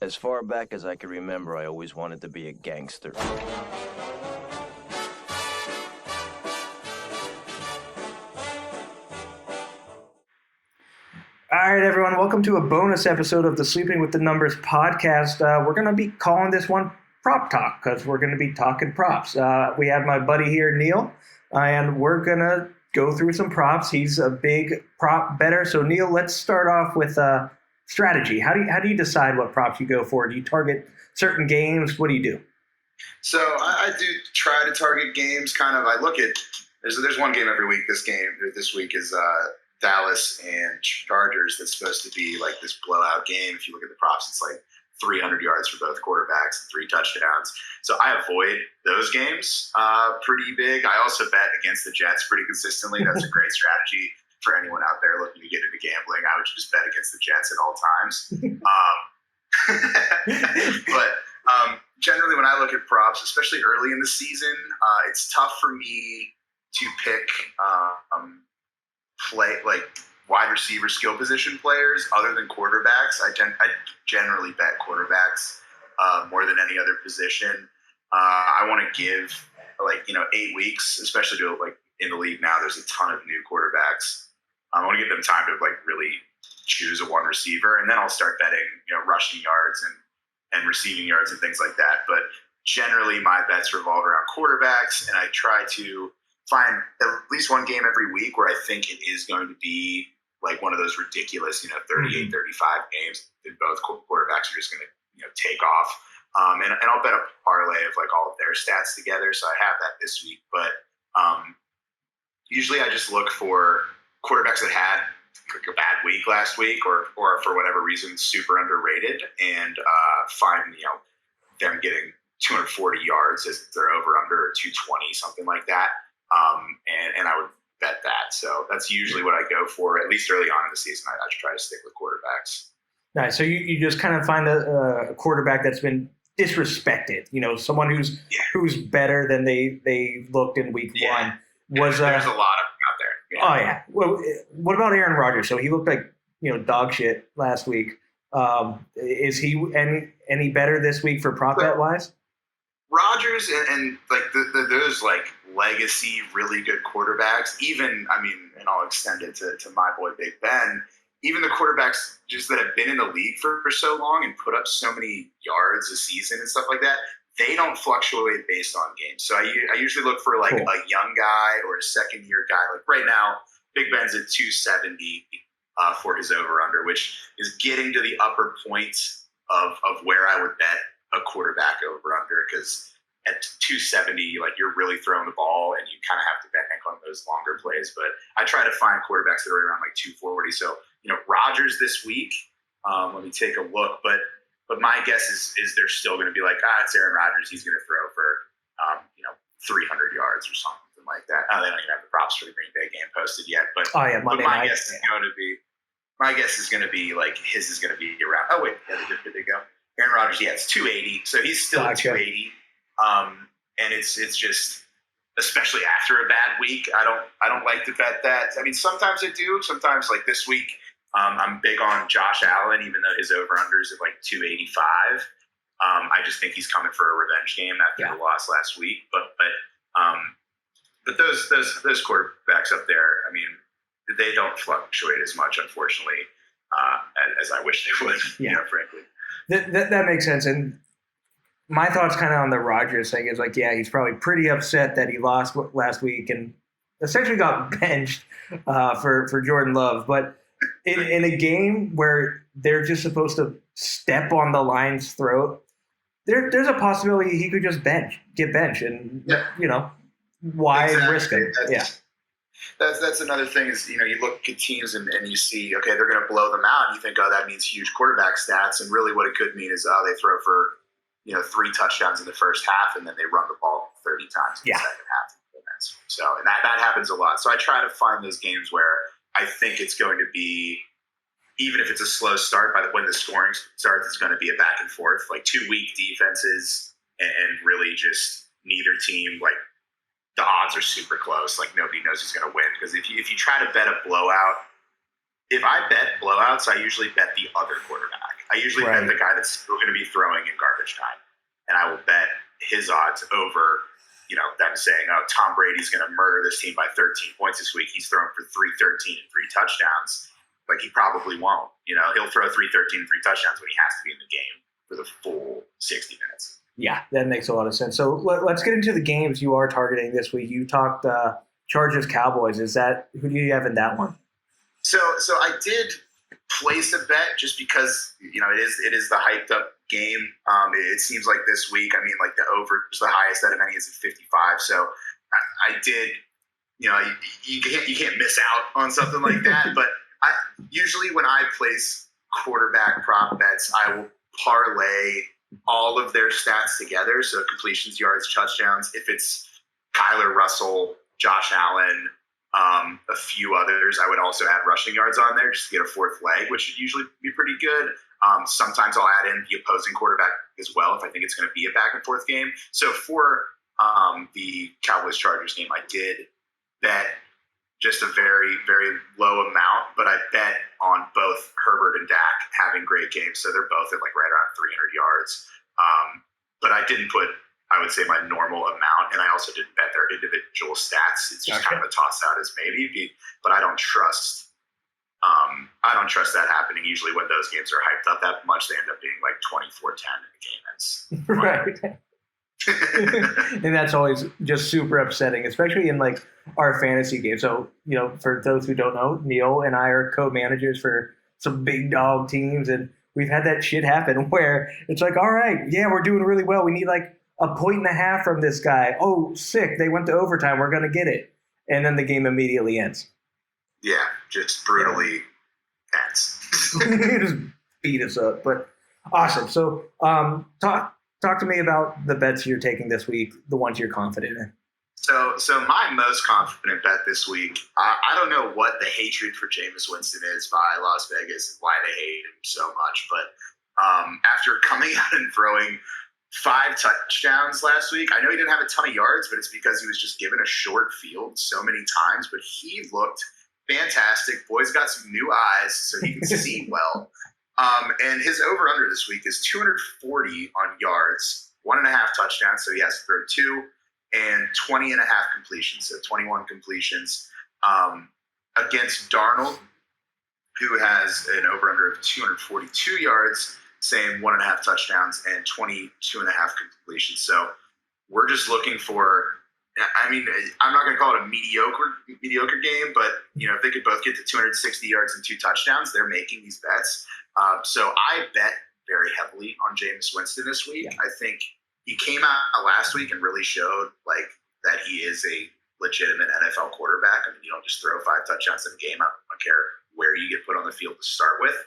As far back as I can remember, I always wanted to be a gangster. All right, everyone. Welcome to a bonus episode of the Sleeping with the Numbers podcast. We're going to be calling this one Prop Talk because we're going to be talking props. We have my buddy here, Neal, and we're going to go through some props. He's a big prop bettor. So, Neal, let's start off with strategy. How do you decide what props you go for? Do you target certain games? What do you do? So I do try to target games. I look at there's one game every week. This week is Dallas and Chargers. That's supposed to be like this blowout game. If you look at the props, it's like 300 yards for both quarterbacks and 3 touchdowns. So I avoid those games pretty big. I also bet against the Jets pretty consistently. That's a great strategy for anyone out there looking to get into gambling. I would just bet against the Jets at all times. But generally, when I look at props, especially early in the season, it's tough for me to pick wide receiver skill position players other than quarterbacks. I generally bet quarterbacks more than any other position. I want to give 8 weeks, especially to in the league now. There's a ton of new quarterbacks. I want to give them time to really choose a one receiver, and then I'll start betting rushing yards and receiving yards and things like that. But generally, my bets revolve around quarterbacks, and I try to find at least one game every week where I think it is going to be like one of those ridiculous, 38, 35 games that both quarterbacks are just going to, take off. And I'll bet a parlay of all of their stats together. So I have that this week. But usually I just look for quarterbacks that had a bad week last week or for whatever reason super underrated and find them getting 240 yards as their over under 220, something like that. And I would bet that. So that's usually what I go for, at least early on in the season. I try to stick with quarterbacks. Nice. So you just kind of find a quarterback that's been disrespected, someone who's better than they looked in week one. There's a lot of them out there. Yeah. Oh, yeah. Well, what about Aaron Rodgers? So he looked like, dog shit last week. Is he any better this week for prop bet wise? Rodgers and those legacy really good quarterbacks, even, and I'll extend it to my boy Big Ben, even the quarterbacks just that have been in the league for so long and put up so many yards a season and stuff like that, they don't fluctuate based on games. So I usually look for a young guy or a second year guy. Like right now, Big Ben's at 270 for his over under, which is getting to the upper point of where I would bet a quarterback over under, because at 270, you're really throwing the ball and you kind of have to bank on those longer plays. But I try to find quarterbacks that are around 240. So, Rodgers this week, let me take a look. But my guess is they're still going to be it's Aaron Rodgers. He's going to throw for, 300 yards or something like that. They don't even have the props for the Green Bay game posted yet. But, my guess is going to be his is going to be around. Oh, wait. Yeah, did they go? Aaron Rodgers, it's 280. So he's still at 280. And it's just, especially after a bad week, I don't like to bet that. Sometimes I do. Sometimes this week, I'm big on Josh Allen, even though his over-under is at 285. I just think he's coming for a revenge game after the loss last week. But those quarterbacks up there, they don't fluctuate as much, unfortunately, as I wish they would. Frankly. That makes sense. And my thoughts kind of on the Rodgers thing is he's probably pretty upset that he lost last week and essentially got benched for Jordan Love. But in a game where they're just supposed to step on the line's throat, there's a possibility he could just get benched, and why risk him? That's another thing is, you look at teams and you see, okay, they're going to blow them out. And you think, that means huge quarterback stats. And really what it could mean is, they throw for, 3 touchdowns in the first half and then they run the ball 30 times in the second half. So, and that happens a lot. So I try to find those games where I think it's going to be, even if it's a slow start, when the scoring starts, it's going to be a back and forth, 2 weak defenses and really just neither team, the odds are super close. Nobody knows who's going to win. Because if you try to bet a blowout, if I bet blowouts, I usually bet the other quarterback. I usually bet the guy that's still going to be throwing in garbage time, and I will bet his odds over, them saying, "Oh, Tom Brady's going to murder this team by 13 points this week. He's throwing for 313 and 3 touchdowns." Like, he probably won't. He'll throw 313 and 3 touchdowns when he has to be in the game for the full 60 minutes. Yeah, that makes a lot of sense. So let's get into the games you are targeting this week. You talked Chargers Cowboys. Who do you have in that one? So I did place a bet just because it is the hyped up game. It seems like this week, like the over is the highest out of any is at 55. So I did. You can't miss out on something like that. But usually when I place quarterback prop bets, I will parlay all of their stats together. So completions, yards, touchdowns. If it's Kyler Russell, Josh Allen, a few others, I would also add rushing yards on there just to get a fourth leg, which should usually be pretty good. Sometimes I'll add in the opposing quarterback as well if I think it's going to be a back and forth game. So for the Cowboys-Chargers game, I did bet just a very, very low amount, but I bet on both Herbert and Dak having great games. So they're both at like right around 300 yards. But I didn't put, I would say, my normal amount, and I also didn't bet their individual stats. It's just kind of a toss out as maybe, but I don't trust that happening. Usually when those games are hyped up that much, they end up being like 24-10 in the game ends. Right. And that's always just super upsetting, especially in like our fantasy game. So, for those who don't know, Neal and I are co-managers for some big dog teams, and we've had that shit happen where it's like, all right, yeah, we're doing really well. We need like 1.5 points from this guy. Oh, sick. They went to overtime. We're going to get it. And then the game immediately ends. Yeah, just brutally ends. Just beat us up. But awesome. So talk to me about the bets you're taking this week, the ones you're confident in. So my most confident bet this week, I don't know what the hatred for Jameis Winston is by Las Vegas and why they hate him so much, but after coming out and throwing 5 touchdowns last week, I know he didn't have a ton of yards, but it's because he was just given a short field so many times, but he looked fantastic. Boy's got some new eyes, so he can see well. And his over-under this week is 240 on yards, 1.5 touchdowns, so he has to throw 2, and 20.5 completions, so 21 completions against Darnold, who has an over-under of 242 yards, same 1.5 touchdowns and 22.5 completions. So we're just looking for, I'm not going to call it a mediocre game, but if they could both get to 260 yards and 2 touchdowns, they're making these bets. So I bet very heavily on Jameis Winston this week. Yeah. I think he came out last week and really showed like that he is a legitimate NFL quarterback. You don't just throw 5 touchdowns in a game. I don't care where you get put on the field to start with.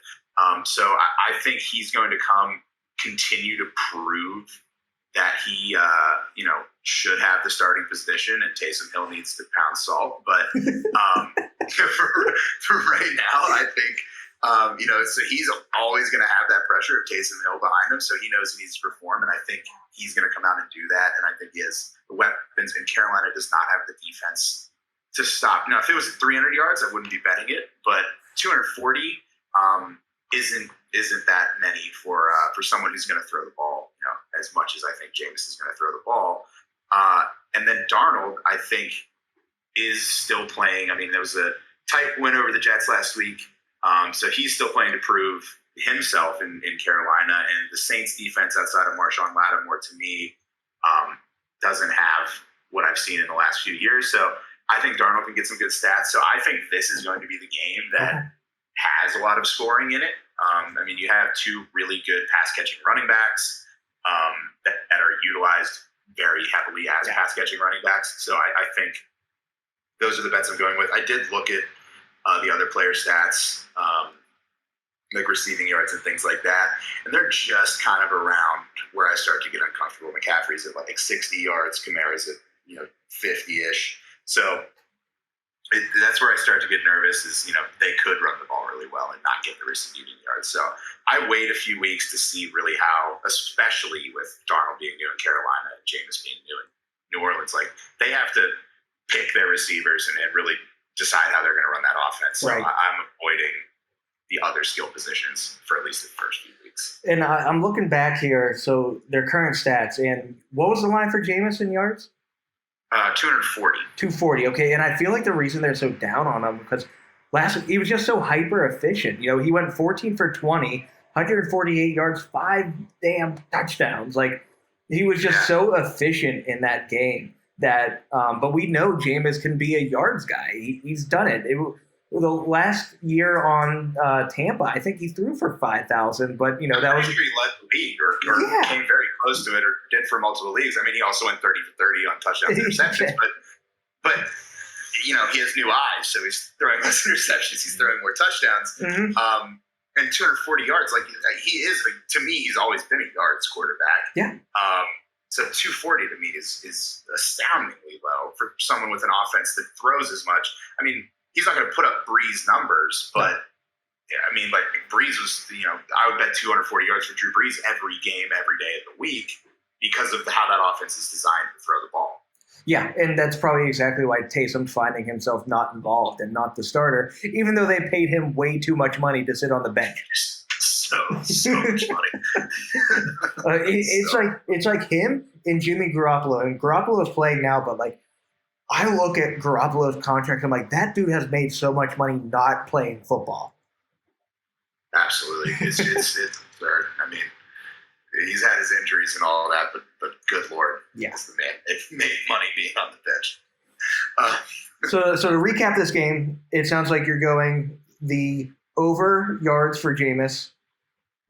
So I think he's going to continue to prove that he, should have the starting position, and Taysom Hill needs to pound salt. But for right now, I think, so he's always going to have that pressure of Taysom Hill behind him. So he knows he needs to perform, and I think he's going to come out and do that. And I think he has the weapons, and Carolina does not have the defense to stop. Now, if it was 300 yards, I wouldn't be betting it, but 240 isn't that many for someone who's going to throw the ball, as much as I think Jameis is going to throw the ball. And then Darnold, I think, is still playing. There was a tight win over the Jets last week, so he's still playing to prove himself in Carolina. And the Saints defense outside of Marshawn Lattimore, to me, doesn't have what I've seen in the last few years. So I think Darnold can get some good stats. So I think this is going to be the game that has a lot of scoring in it. You have 2 really good pass-catching running backs that are utilized very heavily as pass-catching running backs. So I think those are the bets I'm going with. I did look at the other player stats, like receiving yards and things like that, and they're just kind of around where I start to get uncomfortable. McCaffrey's at like 60 yards, Kamara's at 50-ish. So that's where I start to get nervous is, they could run the ball really well and not get the receiving yards. So I wait a few weeks to see really how, especially with Darnold being new in Carolina and Jameis being new in New Orleans, like they have to pick their receivers and really decide how they're going to run that offense. So right. I'm avoiding the other skill positions for at least the first few weeks. And I'm looking back here, so their current stats. And what was the line for Jameis in yards? 240. 240. Okay, and I feel like the reason they're so down on him because last week he was just so hyper efficient. He went 14 for 20, 148 yards, 5 damn touchdowns. Like he was just so efficient in that game that. But we know Jameis can be a yards guy. He's done it. The last year on Tampa, I think he threw for 5,000, but that was. He led the league or came very close to it or did for multiple leagues. I mean, he also went 30 for 30 on touchdowns and interceptions, but he has new eyes, so he's throwing less interceptions. He's throwing more touchdowns. Mm-hmm. And 240 yards, like he is, to me, he's always been a yards quarterback. Yeah. So 240 to me is astoundingly low for someone with an offense that throws as much. I mean, he's not going to put up Breeze numbers, but I mean, like Breeze was, I would bet 240 yards for Drew Brees every game, every day of the week because of how that offense is designed to throw the ball. Yeah, and that's probably exactly why Taysom's finding himself not involved and not the starter, even though they paid him way too much money to sit on the bench. So much money. It's like him and Jimmy Garoppolo, and Garoppolo's playing now, but like I look at Garoppolo's contract, I'm like, that dude has made so much money not playing football. Absolutely, it's absurd. I mean, he's had his injuries and all of that, but good Lord, yes, the man. It made money being on the bench. So to recap this game, it sounds like you're going the over yards for Jameis,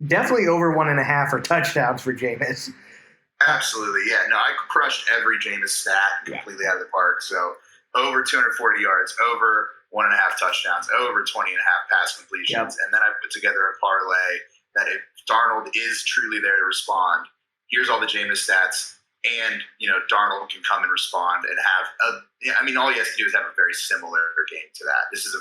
definitely over 1.5 for touchdowns for Jameis. Absolutely, yeah. No, I crushed every Jameis stat completely out of the park. So over 240 yards, over 1.5 touchdowns, over 20.5 pass completions, and then I put together a parlay that if Darnold is truly there to respond, here's all the Jameis stats, and Darnold can come and respond and have all he has to do is have a very similar game to that. This is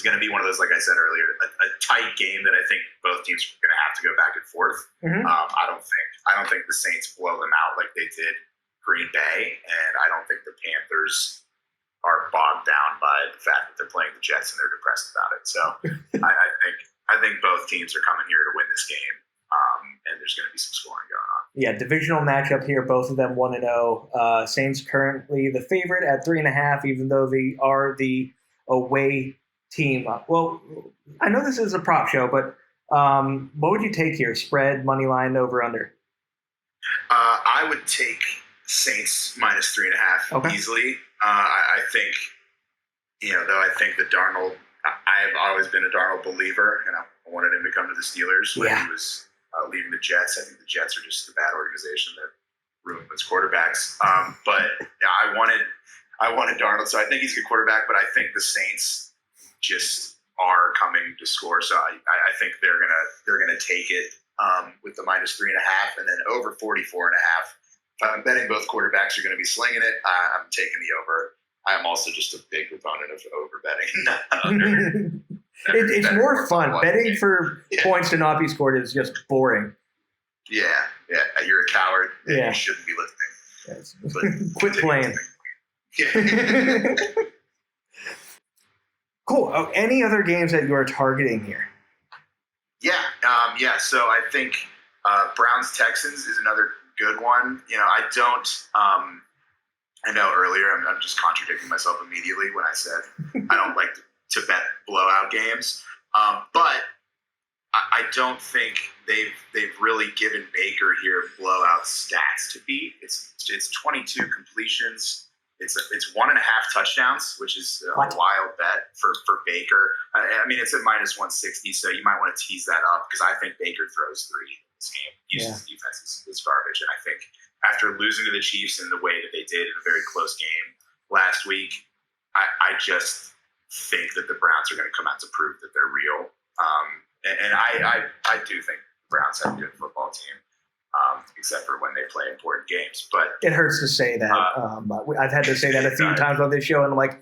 going to be one of those, like I said earlier, a tight game that I think both teams are going to have to go back and forth. Mm-hmm. I don't think the Saints blow them out like they did Green Bay, and I don't think the Panthers are bogged down by the fact that they're playing the Jets and they're depressed about it. So I think both teams are coming here to win this game, and there's going to be some scoring going on. Yeah, divisional matchup here. Both of them 1-0. Saints currently the favorite at 3.5, even though they are the away team. Well, I know this is a prop show, but what would you take here? Spread, money line, over, under? I would take Saints minus 3.5 easily. I think, though I think that Darnold, I've always been a Darnold believer, and I wanted him to come to the Steelers when he was leaving the Jets. I think the Jets are just a bad organization that ruins quarterbacks. But I wanted Darnold, so I think he's a good quarterback, but I think the Saints just are coming to score. So I think they're gonna take it with the minus 3.5, and then over 44.5. If I'm betting both quarterbacks are going to be slinging it, I'm taking the over. I'm also just a big proponent of over betting. It's more fun. Betting for points to not be scored is just boring. Yeah. You're a coward. Yeah. You shouldn't be listening. Quit playing. Yeah. Cool. Any other games that you are targeting here? Yeah. So I think Browns-Texans is another good one. I know earlier I'm just contradicting myself immediately when I said I don't like to bet blowout games, but I don't think they've really given Baker here blowout stats to beat. It's 22 completions. It's 1.5 touchdowns, which is a wild bet for Baker. I mean, it's at minus 160, so you might want to tease that up because I think Baker throws 3 in this game. Houston's defense is garbage, and I think after losing to the Chiefs in the way that they did in a very close game last week, I just think that the Browns are going to come out to prove that they're real. And I do think the Browns have a good football team. Except for when they play important games. But it hurts to say that. I've had to say that a few times on this show, and I'm like,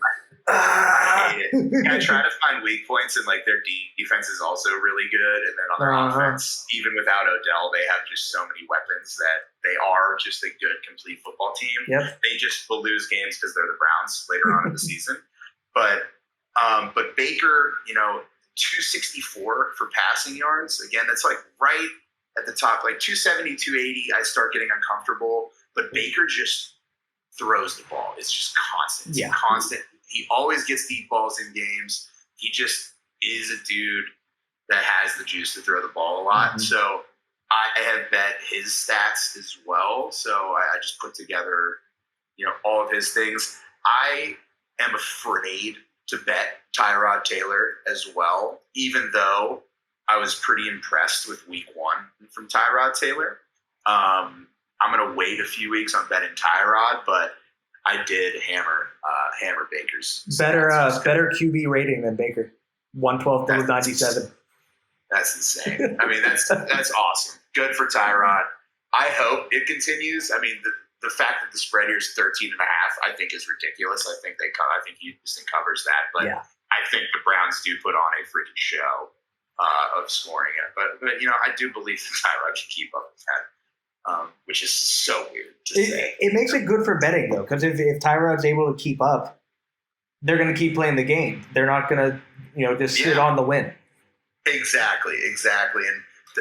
I hate it. I try to find weak points, and like their defense is also really good. And then on their offense, even without Odell, they have just so many weapons that they are just a good, complete football team. Yep. They just will lose games because they're the Browns later on in the season. But Baker, 264 for passing yards. Again, that's like right at the top, like 270, 280. I start getting uncomfortable, but Baker just throws the ball. It's just constant. It's constant. He always gets deep balls in games. He just is a dude that has the juice to throw the ball a lot. Mm-hmm. So I have bet his stats as well. So I just put together, all of his things. I am afraid to bet Tyrod Taylor as well, even though I was pretty impressed with week 1 from Tyrod Taylor. I'm going to wait a few weeks on betting Tyrod, but I did hammer Baker's better QB rating than Baker, 112 to 97. That's insane. I mean, that's awesome. Good for Tyrod. I hope it continues. I mean, the fact that the spread here is 13.5, I think is ridiculous. I think Houston covers that, but I think the Browns do put on a freaking show of scoring it. But I do believe that Tyrod can keep up with that, which is so weird to say. It makes it good for betting though, because if Tyrod's able to keep up, they're going to keep playing the game. They're not going to just sit on the win. Exactly, and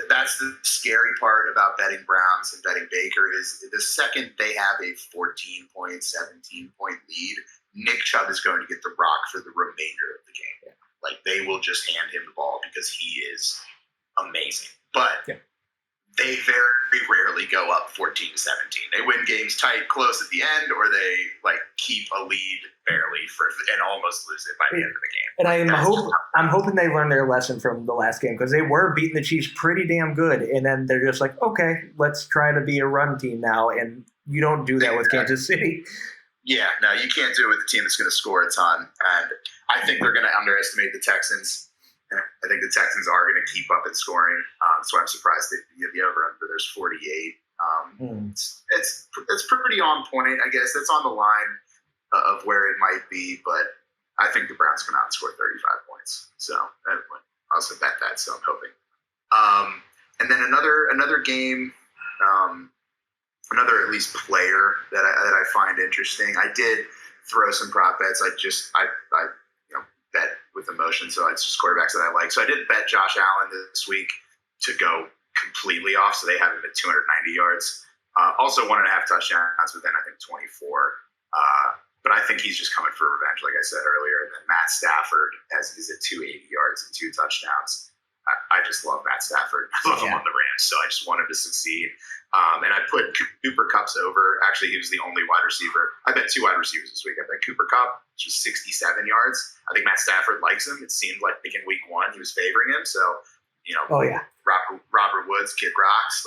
that's the scary part about betting Browns and betting Baker is the second they have a 14-point, 17-point lead, Nick Chubb is going to get the rock for the remainder of the game. Yeah. Like, they will just hand him the ball because he is amazing. But they very rarely go up 14-17. They win games tight, close at the end, or they keep a lead barely and almost lose it by the end of the game. And I'm hoping they learn their lesson from the last game, because they were beating the Chiefs pretty damn good, and then they're just like, okay, let's try to be a run team now, and you don't do that with Kansas City. Yeah, no, you can't do it with a team that's going to score a ton, and I think they're going to underestimate the Texans. I think the Texans are going to keep up in scoring. So I'm surprised that the over-under there's 48. It's pretty on point, I guess. That's on the line of where it might be, but I think the Browns come out and score 35 points. So I also bet that, so I'm hoping. And then another game, another at least player that I find interesting. I did throw some prop bets. I bet with emotion, so it's just quarterbacks that I like. So I did bet Josh Allen this week to go completely off, so they have him at 290 yards. Also 1.5 touchdowns, but then I think 24. But I think he's just coming for revenge, like I said earlier. And then Matt Stafford is at 280 yards and 2 touchdowns. I just love Matt Stafford. I love him on the Rams, so I just wanted to succeed. And I put Cooper Kupp's over. Actually, he was the only wide receiver. I bet 2 wide receivers this week. I bet Cooper Kupp, which was 67 yards. I think Matt Stafford likes him. It seemed like in week 1 he was favoring him. So, Robert Woods, Kid Rocks,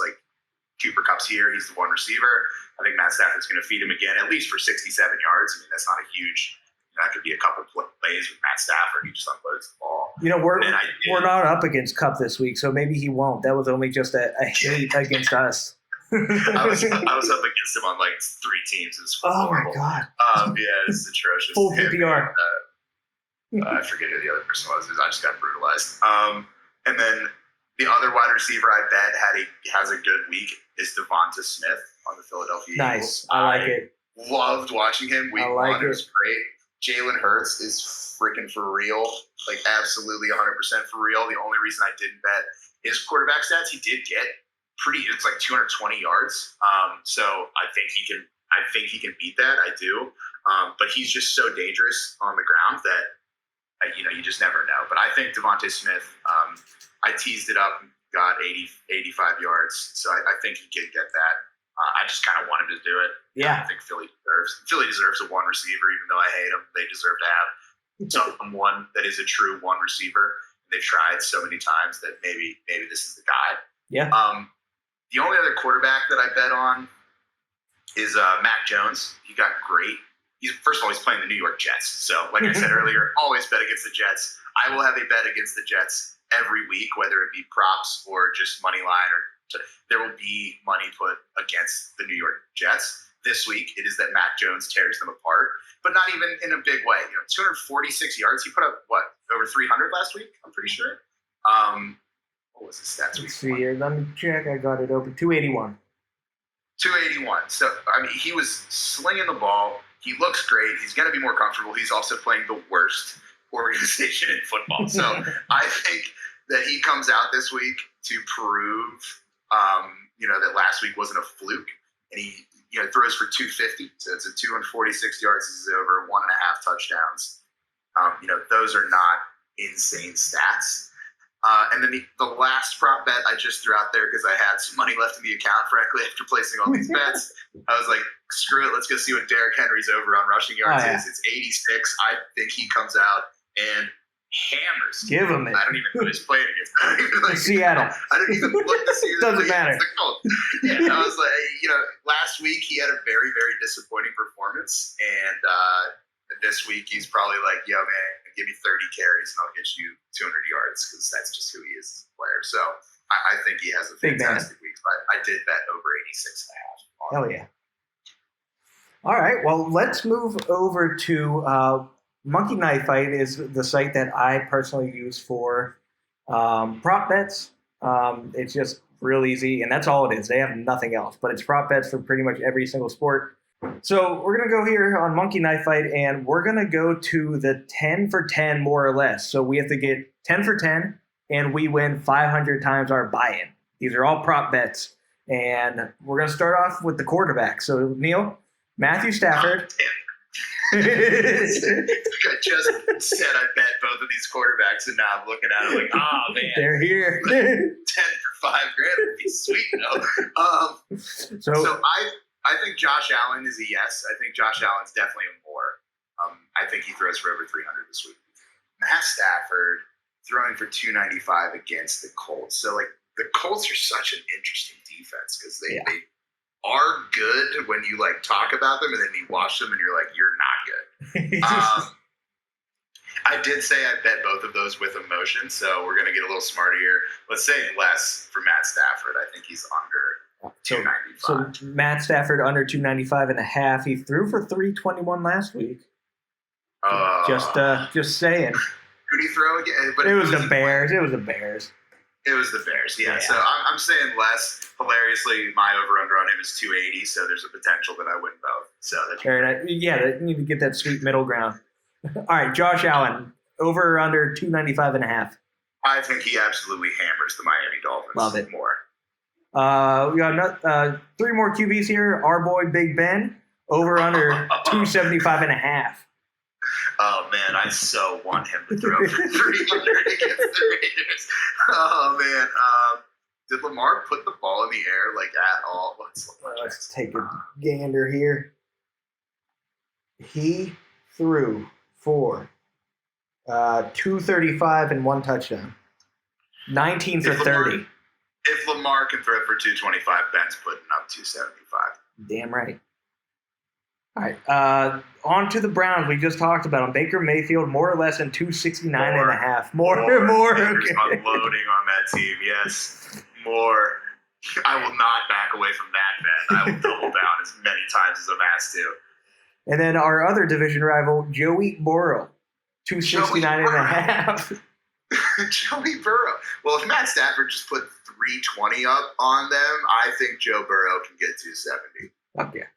Cooper Kupp's here. He's the one receiver. I think Matt Stafford's going to feed him again, at least for 67 yards. I mean, that's not a huge. That could be a couple of plays with Matt Stafford. He just unloads the ball. We're not up against Kupp this week, so maybe he won't. That was only just a hate against us. I was up against him on 3 teams. It's horrible. My god. It's atrocious. Full PPR. I forget who the other person was. I just got brutalized. And then the other wide receiver I bet has a good week is Devonta Smith on the Philadelphia Eagles. Nice. I like it. Loved watching him week 1. It was great. Jalen Hurts is freaking for real, absolutely 100% for real. The only reason I didn't bet his quarterback stats, he did get it's 220 yards. So I think he can beat that. I do. But he's just so dangerous on the ground that you just never know. But I think Devonta Smith, I teased it up and got 85 yards. So I think he could get that. I just kind of wanted to do it. Yeah. I think Philly deserves a one receiver, even though I hate them. They deserve to have someone that is a true one receiver. They've tried so many times that maybe this is the guy. Yeah. The only other quarterback that I bet on is Mac Jones. He got great. First of all, he's playing the New York Jets. So, like I said earlier, always bet against the Jets. I will have a bet against the Jets every week, whether it be props or just money line there will be money put against the New York Jets. This week, it is that Mac Jones tears them apart, but not even in a big way. 246 yards. He put up, over 300 last week? I'm pretty sure. What was his stats? Let's see here. Let me check. I got it open. 281. 281. So, he was slinging the ball. He looks great. He's going to be more comfortable. He's also playing the worst organization in football. So I think that he comes out this week to prove, that last week wasn't a fluke, and he, throws for 250. So it's a 246 yards. This is over 1.5 touchdowns. Those are not insane stats. And then the last prop bet I just threw out there because I had some money left in the account, frankly, after placing all these bets. I was like, screw it. Let's go see what Derrick Henry's over on rushing yards is. It's 86. I think he comes out and hammers. Give him it. I don't even know who's playing against. I don't even Seattle. I don't even look to see who's Doesn't matter. Yeah, I was like, last week he had a very, very disappointing performance. And this week he's probably like, yo, man, give me 30 carries and I'll get you 200 yards because that's just who he is as a player. So I think he has a fantastic week. But I did bet over 86.5. Hell yeah. All right. Well, let's move over to Monkey Knife Fight is the site that I personally use for prop bets. It's just real easy, and that's all it is. They have nothing else, but it's prop bets for pretty much every single sport. So we're going to go here on Monkey Knife Fight, and we're going to go to the 10 for 10 more or less. So we have to get 10 for 10, and we win 500 times our buy-in. These are all prop bets, and we're going to start off with the quarterback. So, Neal, Matthew Stafford. I just said I bet both of these quarterbacks, and now I'm looking at it like, oh, man. They're here. 10 for $5,000 would be sweet, So I think Josh Allen is a yes. I think Josh Allen's definitely a more. I think he throws for over 300 this week. Matt Stafford throwing for 295 against the Colts. So, the Colts are such an interesting defense because they are good when you, talk about them, and then you watch them and you're like, you're not good. I did say I bet both of those with emotion, so we're going to get a little smarter here. Let's say less for Matt Stafford. I think he's under 295. So Matt Stafford under 295.5. He threw for 321 last week. Just saying. Who'd he throw again? But it was the Bears. It was the Bears. It was the Bears, yeah. So I'm saying less. Hilariously, my over-under on him is 280, so there's a potential that I win both. So you need to get that sweet middle ground. All right, Josh Allen, over or under 295.5. I think he absolutely hammers the Miami Dolphins. Love it. More. We got 3 more QBs here. Our boy Big Ben, over under 275.5. Oh, man, I so want him to throw for 300 against the Raiders. Oh, man. Did Lamar put the ball in the air, at all? Let's take a gander here. He threw for 235 and 1 touchdown. 19 for 30. If Lamar can throw for 225, Ben's putting up 275. Damn right. All right, on to the Browns. We just talked about them. Baker Mayfield, more or less, in 269.5. More. Baker's unloading on that team, yes. More. I will not back away from that bet. I will double down as many times as I'm asked to. And then our other division rival, Joey Burrow, 269.5. Joey Burrow. Well, if Matt Stafford just put 320 up on them, I think Joe Burrow can get 270. Okay.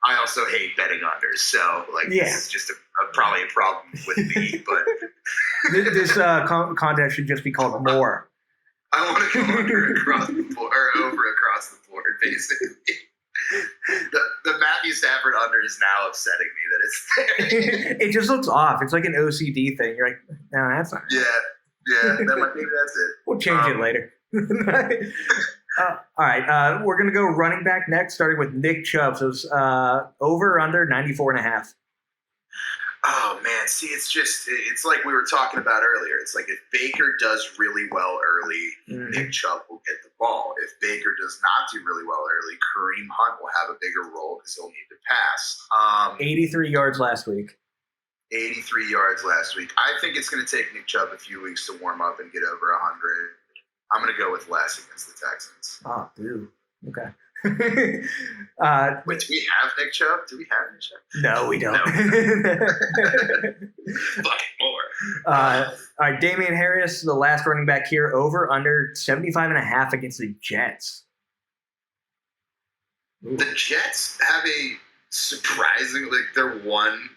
I also hate betting unders, so this is just probably a problem with me. But this contest should just be called More. I want to go under across the board, or over across the board, basically. The Matthew Stafford under is now upsetting me that it's there. It just looks off. It's like an OCD thing. You're like, no, that's not. Yeah. Maybe that's it. We'll change it later. All right, we're going to go running back next, starting with Nick Chubb. So it's over or under 94.5. Oh, man. See, it's like we were talking about earlier. It's like if Baker does really well early, Nick Chubb will get the ball. If Baker does not do really well early, Kareem Hunt will have a bigger role because he'll need to pass. 83 yards last week. 83 yards last week. I think it's going to take Nick Chubb a few weeks to warm up and get over 100. I'm going to go with less against the Texans. Oh, dude. Okay. Wait, do we have Nick Chubb? Do we have Nick Chubb? No, we don't. Fucking more. All right, Damian Harris, the last running back here, over under 75.5 against the Jets. Ooh. The Jets have a surprisingly, the one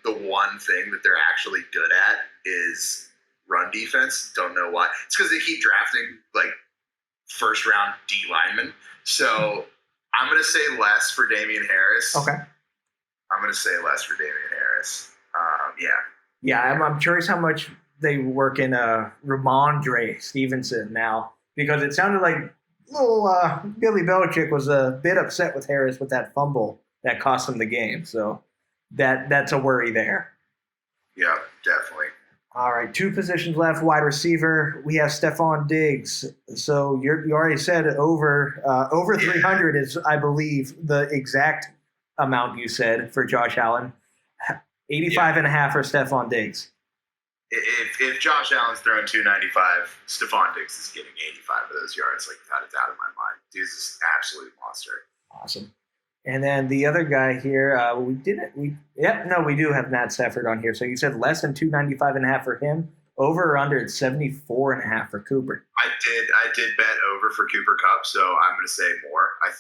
thing that they're actually good at is run defense. Don't know why. It's because they keep drafting like first round D linemen. So I'm gonna say less for Damian Harris. Okay. I'm gonna say less for Damian Harris. Yeah. Yeah, I'm curious how much they work in Ramondre Stevenson now, because it sounded like little Billy Belichick was a bit upset with Harris with that fumble that cost him the game. So that's a worry there. Yeah, definitely. All right, 2 positions left. Wide receiver, we have Stephon Diggs. So you already said over 300 is, I believe, the exact amount you said for Josh Allen. 85 and a half for Stephon Diggs. If Josh Allen's throwing 295, Stephon Diggs is getting 85 of those yards, like without a doubt in my mind. Dude's an absolute monster. Awesome. And then the other guy here, we do have Matt Stafford on here. So you said less than 295 and a half for him. Over or under at 74 and a half for Cooper. I did bet over for Cooper Kupp, so I'm going to say more. I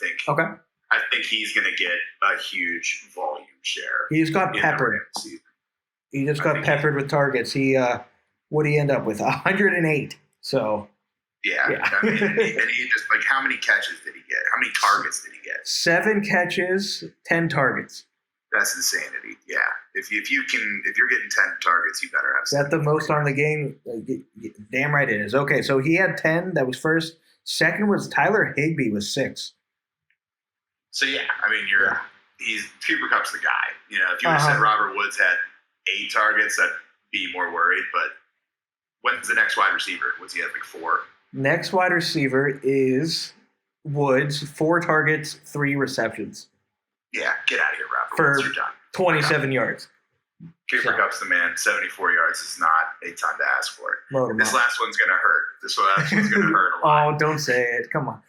think he's going to get a huge volume share. He's got peppered. He just got peppered with targets. What did he end up with? 108. So. Yeah. I mean, and he just, like, how many catches did he get? How many targets did he get? 7 catches, 10 targets. That's insanity. Yeah. If you're getting 10 targets, you better have. Is that the most on the game? Damn right it is. Okay, so he had 10. That was first. Second was Tyler Higbee with 6. So yeah, I mean, Cooper Kupp's the guy. You know, if you would have said Robert Woods had 8 targets, I'd be more worried. But when's the next wide receiver? What's he have, like 4? Next wide receiver is Woods, 4 targets, 3 receptions. Yeah, get out of here, Robert. For Woods, you're done. 27 yards. Cooper Kupp's the man. 74 yards is not a ton to ask for. This last one's going to hurt. This last one's going to hurt a lot. Oh, don't say it. Come on.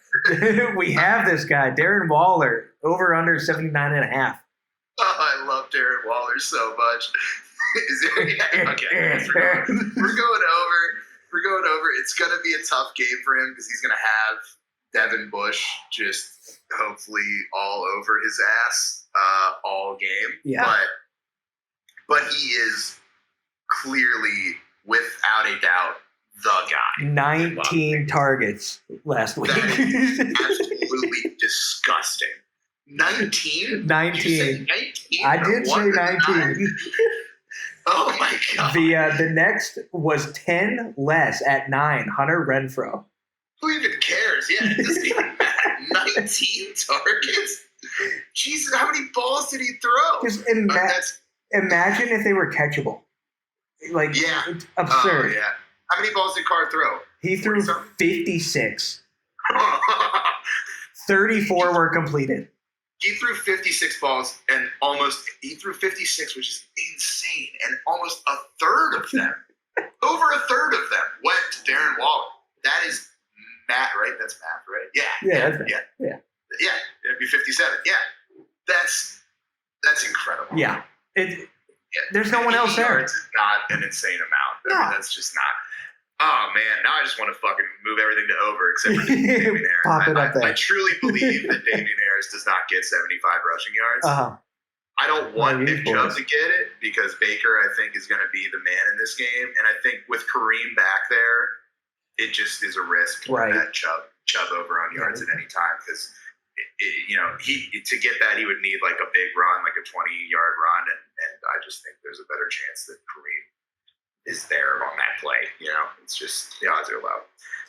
We have this guy, Darren Waller, over under 79 and a half. Oh, I love Darren Waller so much. Okay. We're going over. It's going to be a tough game for him because he's going to have Devin Bush just hopefully all over his ass all game. Yeah. But he is clearly, without a doubt, the guy. 19 targets last week. That is absolutely disgusting. 19? 19. 19? I did say 19. Oh my god. The next was 10 less at 9. Hunter Renfrow. Who even cares? Yeah, it doesn't even matter. 19 targets? Jesus, how many balls did he throw? Just imagine if they were catchable. Like, it's absurd. Yeah. How many balls did Carr throw? He threw 56. 34 were completed. He threw 56 balls and he threw 56, which is insane. And almost a third of them, over a third of them went to Darren Waller. That is math, right? That's math, right? Yeah. Yeah. It'd be 57. Yeah. That's incredible. Yeah. There's no one else there. It's not an insane amount. I mean, that's just not. Oh, man. Now I just want to fucking move everything to over except for Damian Harris. Pop it up there. I truly believe that Damian Harris does not get 75 rushing yards. I don't want Nick Chubb to get it because Baker, I think, is going to be the man in this game. And I think with Kareem back there, it just is a risk that Chubb over on yards at any time because, to get that, he would need like a big run, like a 20-yard run. And I just think there's a better chance that Kareem is there on that play. It's just the odds are low.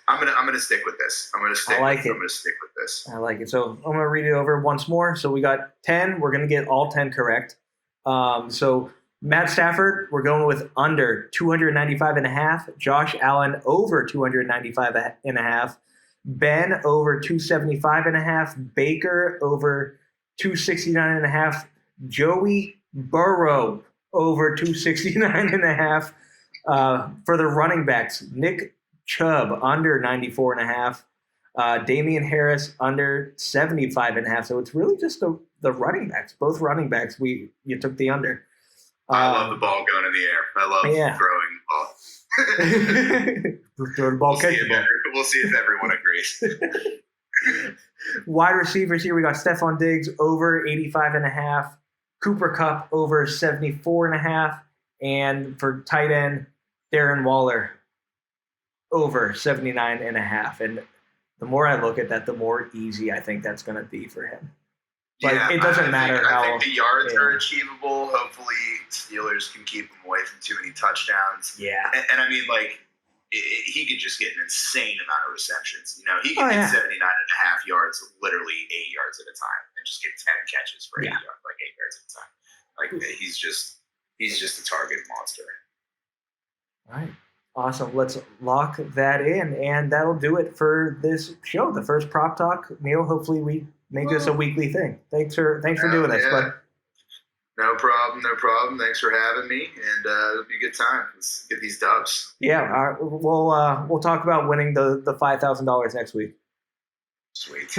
I'm gonna stick with this. I'm gonna stick with this. I like it. So I'm gonna read it over once more. So we got 10. We're gonna get all 10 correct. So Matt Stafford, we're going with under 295 and a half. Josh Allen over 295 and a half. Ben over 275 and a half. Baker over 269 and a half. Joey Burrow over 269 and a half. For the running backs, Nick Chubb under 94 and a half. Damian Harris under 75 and a half. So it's really just the running backs. Both running backs, you took the under. I love the ball going in the air. I love throwing ball. Throw the ball, catch the ball. We'll see if everyone agrees. Wide receivers here, we got Stephon Diggs over 85 and a half. Cooper Kupp over 74.5, and for tight end, Darren Waller over 79.5. And the more I look at that, the more easy I think that's going to be for him. Like, yeah, it doesn't matter how. I think the yards are achievable. Hopefully, Steelers can keep him away from too many touchdowns. Yeah. And I mean, like, he could just get an insane amount of receptions. You know, he could get 79.5 yards, literally 8 yards at a time, and just get 10 catches for 8 yards, like 8 yards at a time. Like, he's just a target monster. All right. Awesome. Let's lock that in, and that'll do it for this show, the first Prop Talk. Neal, hopefully we make this a weekly thing. Thanks for doing this, bud. No problem. Thanks for having me, and it'll be a good time. Let's get these dubs. Yeah, we'll talk about winning the $5,000 next week. Sweet.